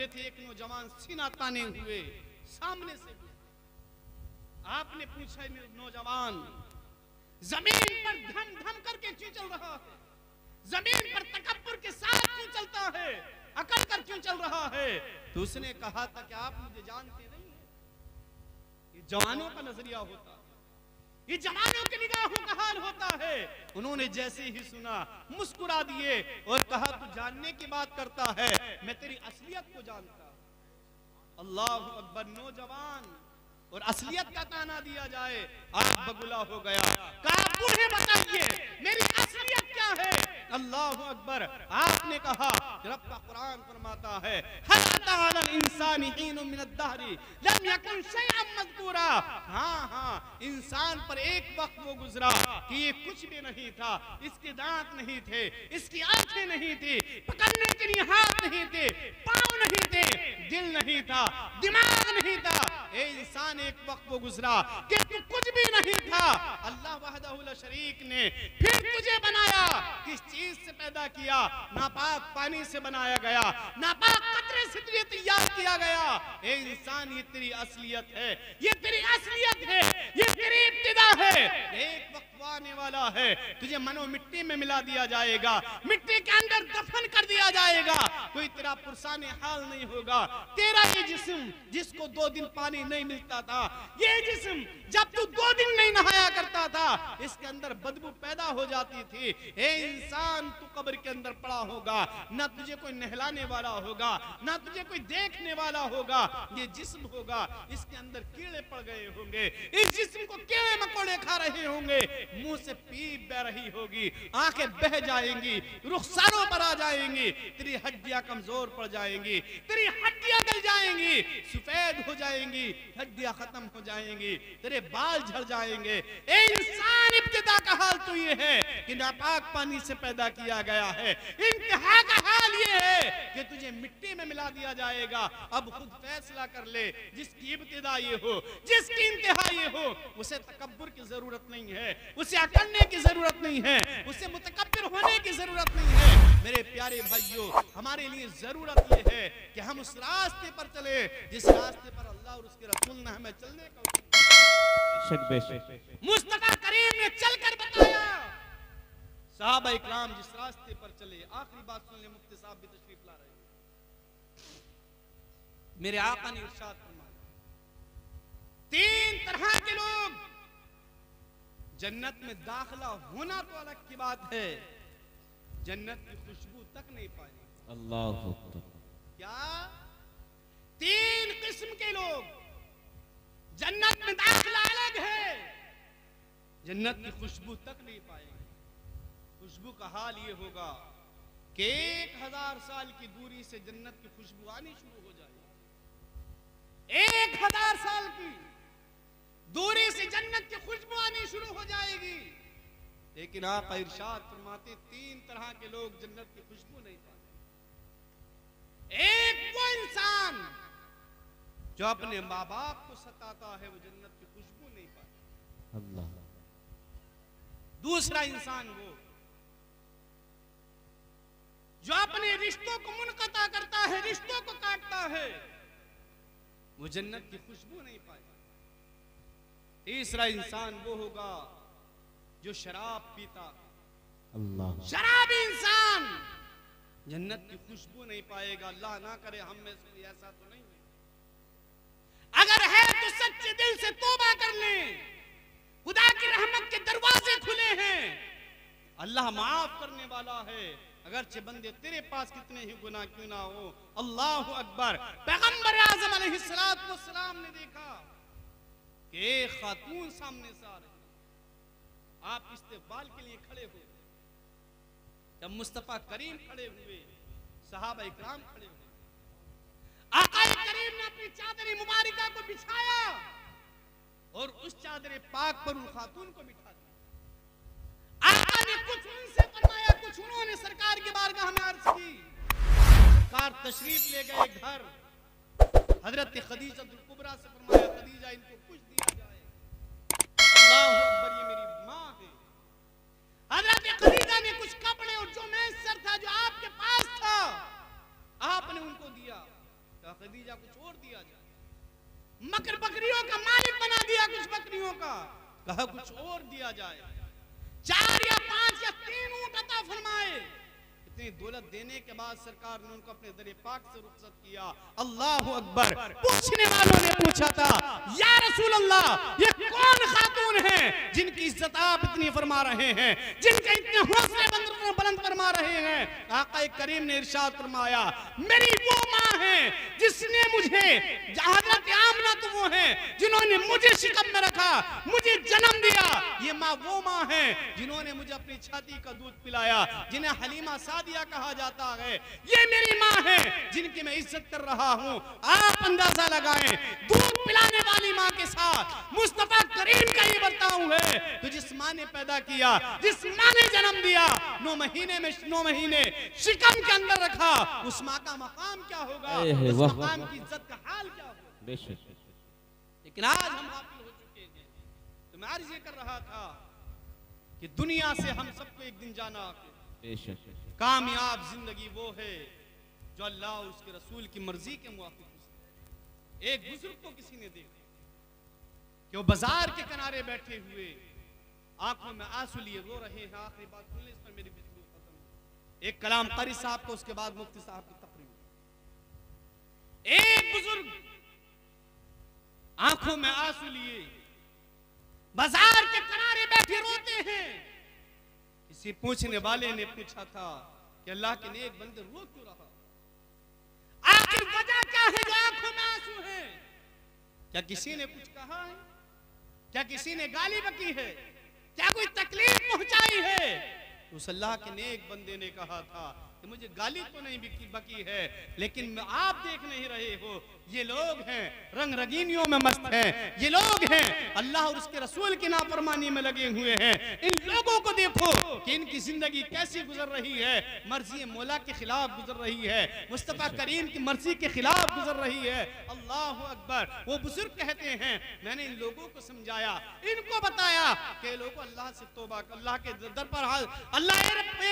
थे, एक नौजवान सीना ताने हुए सामने से गया। आपने पूछा, नौजवान जमीन पर धम धम करके क्यों चल रहा है? जमीन पर तकब्बुर के साथ क्यों चलता है? अकड़ कर क्यों चल रहा है? तो उसने कहा था कि आप मुझे जानते नहीं हैं। ये जवानों का नजरिया होता है, ये जवानों की निगाहों का हाल होता है। उन्होंने जैसे ही सुना मुस्कुरा दिए और कहा, तू जानने की बात करता है, मैं तेरी असलियत को जानता। अल्लाहु अकबर। नौजवान और असलियत का ताना दिया जाए, आग बगुला हो गया। कहा, बूढ़े बताइए मेरी असलियत क्या है? अल्लाहु अकबर। आपने कहा, रब का कुरान फरमाता है, हल अता अलल इंसानी हीनुम मिनद दहरी लम यकुन शैअन मज़कूरा। हाँ, इंसान पर एक वक्त वो गुजरा कि ये कुछ भी नहीं था। इसके दांत नहीं थे, इसकी आंखें नहीं थी, पकड़ने के लिए हाथ नहीं थे, पांव नहीं थे, दिल नहीं था, दिमाग नहीं था। ए इंसान, एक वक्त वो गुजरा कि तू कुछ भी नहीं था। अल्लाह वहदहु ला शरीक ने फिर तुझे बनाया। किस चीज से पैदा किया? नापाक पानी से बनाया गया, नापाक कतरे से तुझे तैयार किया गया। ए इंसान, ये तेरी असलियत है, ये तेरी असलियत है, ये तेरी इब्तिदा है। एक वक्त वो आने वाला है, तुझे मनो मिट्टी में मिला दिया जाएगा, मिट्टी के अंदर दफन कर दिया जाएगा। कोई तेरा पुरसाने हाल नहीं होगा। तेरा ये जिस्म जिसको 2 दिन पानी नहीं मिलता था, ये जिस्म जब तू 2 दिन नहीं नहाया करता था, इसके अंदर बदबू पैदा हो जाती थी। ए इंसान, तू कब्र के अंदर पड़ा होगा, ना तुझे कोई नहलाने वाला होगा, ना तुझे कोई देखने वाला होगा। ये जिस्म होगा, इसके अंदर कीड़े पड़ गए होंगे, इस जिस्म को कीड़े मकोड़े खा रहे होंगे, मुंह से पीप बह रही होगी, आंखें बह जाएंगी, रुखसारों पर आ जाएंगी, तेरी हड्डियां कमजोर पड़ जाएंगी, तेरी हड्डियां गल जाएंगी, सफेद हो जाएंगी, हड्डियां खत्म हो जाएंगी, तेरे बाल झड़ जाएंगे। ए इंसान, इब्तिदा का हाल तो ये है कि नापाक पानी से पैदा किया गया है। इंतहा का हाल ये है कि तुझे मिट्टी में मिला दिया जाएगा। अब खुद फैसला कर ले, जिसकी इब्तिदा ये हो, जिसकी इंतहा ये हो, उसे तकब्बुर की जरूरत नहीं है, उसे अकड़ने की जरूरत नहीं है, उसे मुतकब्बिर होने की जरूरत नहीं है। मेरे प्यारे भाइयों, हमारे लिए जरूरत ये है कि हम उस रास्ते पर चले जिस रास्ते पर अल्लाह और उसके रसूल ने हमें चलने का मुस्तफा करीम ने चलकर बताया। सहाबा इकराम जिस रास्ते पर चले, आखिरी बात सुन ले, मुफ्ती साहब भी तशरीफ ला रहे हैं। मेरे आका ने इरशाद फरमाया, 3 तरह के लोग जन्नत में दाखिला होना तो अलग की बात है, जन्नत की खुशबू तक नहीं पाएंगे। अल्लाह अकबर। क्या? 3 किस्म के लोग जन्नत में दाखिला अलग है, जन्नत की खुशबू तक नहीं पाएंगे। खुशबू का हाल ये होगा कि 1000 साल की दूरी से जन्नत की खुशबू आनी शुरू हो जाएगी। 1000 साल की दूरी से जन्नत की खुशबू आनी शुरू हो जाएगी। लेकिन आप इरशाद फरमाते 3 तरह के लोग जन्नत की खुशबू नहीं पाते। एक वो इंसान जो अपने माँ बाप को सताता है, वो जन्नत की खुशबू नहीं पाता। अल्लाह। दूसरा इंसान वो जो अपने रिश्तों को मुनक़ता करता है, रिश्तों को काटता है, वो जन्नत की खुशबू नहीं पाएगा। तीसरा इंसान वो होगा जो शराब पीता, अल्लाह। शराबी इंसान जन्नत की खुशबू नहीं पाएगा। अल्लाह ना करे हम में से ऐसा तो नहीं है। अगर है तो सच्चे दिल से तौबा कर ले, खुदा की रहमत के दरवाजे खुले हैं, अल्लाह माफ करने वाला है। अगरचे बंदे तेरे पास कितने ही गुनाह क्यों ना हो। अल्लाह अकबर। पैगंबर आज़म अलैहिस्सलातु वस्सलाम ने देखा कि एक खातून सामने से आ रही, आप इस्तेक़बाल के लिए खड़े हो। जब मुस्तफा करीम खड़े हुए, सहाबा इकराम खड़े हुए, आका करीम ने अपनी चादर मुबारका को बिछाया और उस चादर पाक पर उन खातून को बिठा दिया। आका ने कुछ उनसे फरमाया, कुछ उन्होंने सरकार की बारगाह में अर्ज की। सरकार तशरीफ ले गए घर। हजरत खदीजा कुबरा से फरमाया, खदीजा इनको कुछ दिया जाए। अल्लाहु अकबर, ये मेरी माँ है। हजरत खदीजा ने कुछ कपड़े और जो मैसर था, जो आपके पास था, आपने उनको दिया। कहा खदीजा कुछ और दिया जाए। मकर बकरियों का मालिक बना दिया कुछ बकरियों का, कहा कुछ और दिया जाए। 4 या 5 या 3 ऊंट अता फरमाए। इतनी दौलत देने के बाद सरकार ने उनको अपने दरे पाक से रुखसत किया। अल्लाह अकबर। पूछने वालों ने पूछा था, या रसूल अल्लाह, ये कौन खातून है जिनकी इज्जत आप इतनी फरमा रहे हैं, जिनके इतने हौसले बुलंद फरमा रहे हैं? आका करीम ने इरशाद फरमाया, मेरी वो माँ है जिसने मुझे, हज़रत आमना तो वो है जिन्होंने मुझे शिकम में रखा, मुझे जन्म दिया। ये माँ वो माँ है जिन्होंने मुझे अपनी छाती का दूध पिलाया, जिन्हें हलीमा सादिया कहा जाता है। ये मेरी माँ है जिनकी मैं इज्जत कर रहा हूँ। आप अंदाजा लगाएं, दूध पिलाने वाली माँ के साथ मुस्तफा करीम का ये बर्ताव है। तो जिस माँ ने पैदा किया, जिस माँ ने जन्म दिया, 9 महीने शिकम के अंदर रखा, उस माँ का मकाम क्या होगा, उस मकाम की इज्जत का हाल क्या होगा। लेकिन आज हम गाफिल हो चुके हैं। तो मैं अर्ज ये कर रहा था कि दुनिया से हम सबको एक दिन जाना है। कामयाब जिंदगी वो है जो अल्लाह और उसके रसूल की मर्जी के मुआफिक। एक बुजुर्ग को किसी ने देखा कि वो बाजार के किनारे बैठे हुए आंखों में आंसू लिए रो रहे हैं। आखिरी बात सुनने इस पर मेरी गुफ्तगू खत्म हुई। एक कलाम कारी साहब को, उसके बाद मुफ्ती साहब की तकरीर। एक बुजुर्ग आंखों में आंसू लिए बाजार के किनारे बैठे रोते हैं। किसी पूछने वाले ने पूछा था कि अल्लाह के नेक बंदे रो क्यों रहा, आखिर वजह क्या है जो आंखों में आंसू है? क्या किसी ने कुछ कहा है? क्या किसी ने गाली बकी है? क्या कोई तकलीफ पहुंचाई है? उस अल्लाह के नेक बंदे ने कहा था कि मुझे गाली तो नहीं बकी है, लेकिन आप देख नहीं रहे हो, ये लोग हैं रंग रगीनियों में मस्त हैं, ये लोग हैं अल्लाह और उसके रसूल की नाफरमानी में लगे हुए हैं। इन लोगों को देखो कि इनकी जिंदगी कैसी गुजर रही है, मर्जी मौला के खिलाफ गुजर रही है, मुस्तफा करीम की मर्जी के खिलाफ गुजर रही है। अल्लाह अकबर। वो बुजुर्ग कहते हैं, मैंने इन लोगों को समझाया, इनको बताया कि लोगों अल्लाह से तौबा, अल्लाह के दर पर अल्लाह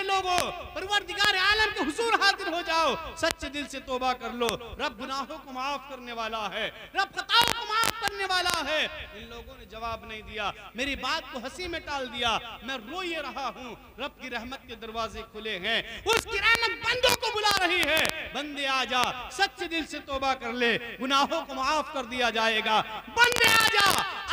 लोगों परवरदिगार आलम के हुजूर हाजिर हो जाओ, सच्चे दिल से तौबा कर लो। रब गुनाहों को माफ करने वाला है, रब खताओं को माफ करने वाला है। इन लोगों ने जवाब नहीं दिया, मेरी बात को हंसी में टाल दिया। मैं रो ये रहा हूँ, रब की रहमत के दरवाजे खुले हैं, उसकी रहमत बंदों को बुला रही है। बंदे आ जा, सच्चे दिल से तौबा कर ले, गुनाहों को माफ कर दिया जाएगा। बंदे आ जा,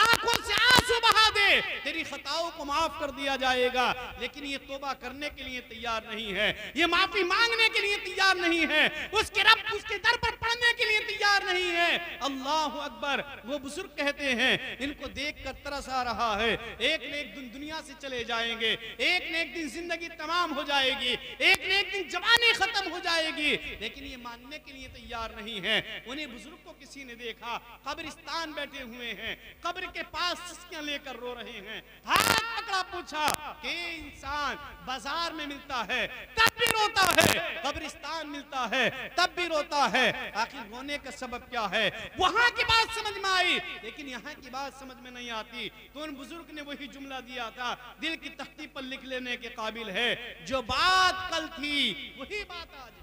आंखों से आंसू बहा दे, तेरी खताओं को माफ कर दिया जाएगा। लेकिन ये तौबा करने के लिए तैयार नहीं है, ये माफी मांगने के लिए तैयार नहीं है, उसके रब उसके दर पर पढ़ने के लिए तैयार नहीं है। अल्लाह अकबर। वो बुजुर्ग कहते हैं, इनको देखकर तरस आ रहा है, एक न एक दिन दुनिया से चले जाएंगे, एक न एक दिन जिंदगी तमाम हो जाएगी, एक न एक दिन जवानी खत्म हो जाएगी, लेकिन ये मानने के लिए तैयार नहीं है। उन्हीं बुजुर्ग को किसी ने देखा, कब्रिस्तान बैठे हुए हैं, कब्र के पास सिसकियां लेकर रो रहे हैं, हाथ पकड़ा, पूछा कि इंसान बाजार में मिलता है तब भी रोता है, कब्रिस्तान मिलता है तब भी रोता है, आखिर रोने का सबब क्या है? वहां की बात समझ में आई, लेकिन यहाँ की बात समझ में नहीं आती। तो उन बुजुर्ग ने वही जुमला दिया था, दिल की तख्ती पर लिख लेने के काबिल है, जो बात कल थी वही बात आज है।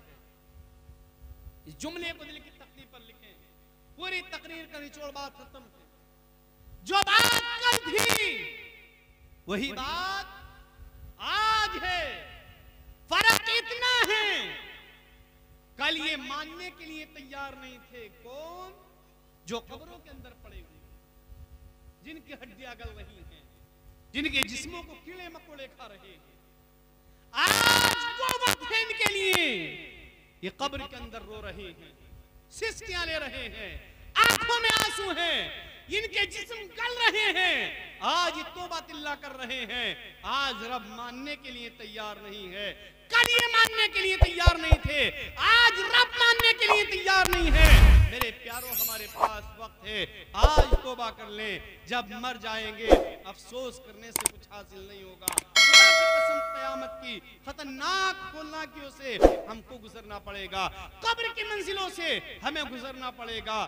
इस जुमले को दिल की तख्ती पर लिखें, पूरी तकरीर का निचोड़ बात खत्म है। जो बात कल थी वही बात आज है। फर्क इतना है, कल ये मानने के लिए तैयार नहीं थे। कौन? जो कब्रों के अंदर पड़े हुए, जिनकी हड्डियां गल रही हैं, जिनके जिस्मों को कीड़े मकोड़े खा रहे हैं, आज वो वक्त है इनके लिए, ये कब्र के अंदर रो रहे हैं, सिसकियां ले रहे हैं, आंखों में आंसू हैं, इनके जिस्म गल रहे हैं, आज ये तौबा तिल्ला कर रहे हैं। आज रब मानने के लिए तैयार नहीं है, कल ये मानने के लिए तैयार नहीं थे, आज रब मानने के लिए तैयार नहीं है। मेरे प्यारों, हमारे पास वक्त है, आज तौबा कर लें, जब मर जाएंगे अफसोस करने से कुछ हासिल नहीं होगा। खुदा की कसम, क़यामत की खतरनाक होलनाकियों से हमको गुजरना पड़ेगा, कब्र की मंजिलों से हमें गुजरना पड़ेगा।